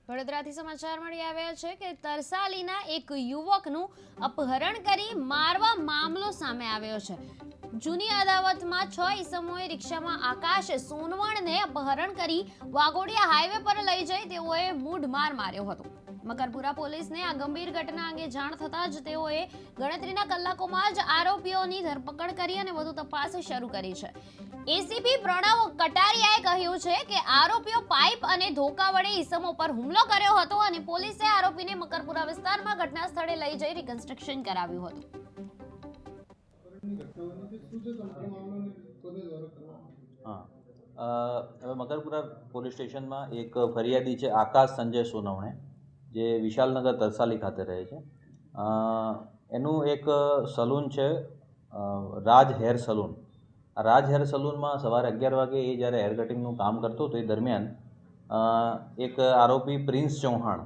વડોદરાથી સમાચાર મળી આવ્યા છે કે તરસાલીના એક યુવકનું અપહરણ કરી મારવા મામલો સામે આવ્યો છે। જૂની અદાવતમાં 6 ઈસમોએ રિક્ષામાં આકાશ સોનવણને અપહરણ કરી વાઘોડિયા હાઈવે પર લઈ જઈ તેઓએ મૂઢમાર માર્યો હતો। મકરપુરા પોલીસને આ ગંભીર ઘટના અંગે જાણ થતાં જ તેઓએ ગણતરીના કલાકોમાં જ આરોપીઓની ધરપકડ કરી અને વધુ તપાસ શરૂ કરી છે। એસીપી પ્રણવ કટારિયાએ કહ્યું છે કે આરોપીઓ પાઇપ અને ધોકા વડે ઈસમો પર હુમલો કર્યો હતો અને પોલીસે આરોપીને મકરપુરા વિસ્તારમાં ઘટના સ્થળે લઈ જઈ રિકન્સ્ટ્રક્શન કરાવ્યું હતું। હવે મકરપુરા પોલીસ સ્ટેશનમાં એક ફરિયાદી છે આકાશ સંજય સોનવણે, જે વિશાલનગર તરસાલી ખાતે રહે છે। એનું એક સલૂન છે રાજ હેર સલૂન। આ રાજ હેર સલૂનમાં સવારે 11 વાગે એ જ્યારે હેર કટિંગનું કામ કરતો હતો એ દરમિયાન એક આરોપી પ્રિન્સ ચૌહાણ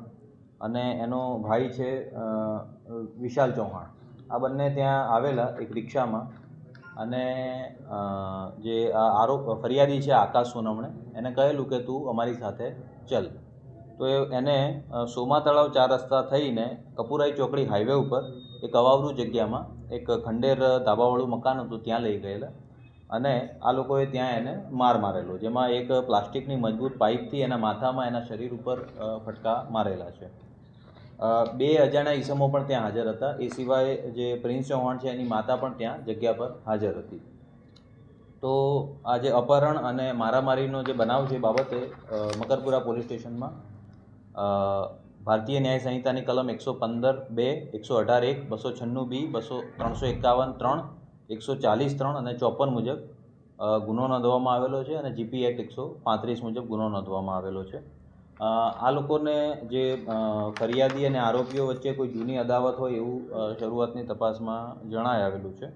અને એનો ભાઈ છે વિશાલ ચૌહાણ, આ બંને ત્યાં આવેલા એક રિક્ષામાં અને જે ફરિયાદી છે આકાશ સોનવણે એને કહેલું કે તું અમારી સાથે ચલ। તો એને સોમા તળાવ 4 રસ્તા થઈને કપુરાઈ ચોકડી હાઈવે ઉપર એક અવાવરૂ જગ્યામાં એક ખંડેર ધાબાવાળું મકાન હતું ત્યાં લઈ ગયેલા અને આ લોકોએ ત્યાં એને માર મારેલો, જેમાં એક પ્લાસ્ટિકની મજબૂત પાઇપથી એના માથામાં એના શરીર ઉપર ફટકા મારેલા છે। 2 અજાણ્યા ઈસમો પણ ત્યાં હાજર હતા। એ સિવાય જે પ્રિન્સ ચૌહાણ છે એની માતા પણ ત્યાં જગ્યા પર હાજર હતી। તો આ જે અપહરણ અને મારામારીનો જે બનાવ છે એ બાબતે મકરપુરા પોલીસ સ્ટેશનમાં ભારતીય ન્યાય સંહિતાની કલમ 115(2), 118(1), 296(b), 351(3), 140(3) અને 54 મુજબ ગુનો નોંધવામાં આવેલો છે અને જીપી એક્ટ 135 મુજબ ગુનો નોંધવામાં આવેલો છે। આ લોકોને જે ફરિયાદી અને આરોપીઓ વચ્ચે કોઈ જૂની અદાવત હોય એવું શરૂઆતની તપાસમાં જણાઈ આવેલું છે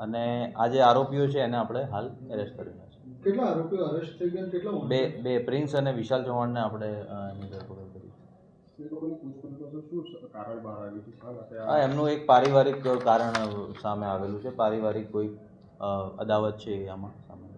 અને આ જે આરોપીઓ છે એને આપણે હાલ એરેસ્ટ કરેલા છે। કેટલા આરોપીઓ અરેસ્ટ થઈ ગયા, કેટલા? બે પ્રિન્સ અને વિશાલ ચૌહાણને આપણે એની ધરપકડ કરી છે। એમનું એક પારિવારિક કારણ સામે આવેલું છે, પારિવારિક કોઈ અદાવત છે આમાં સામે।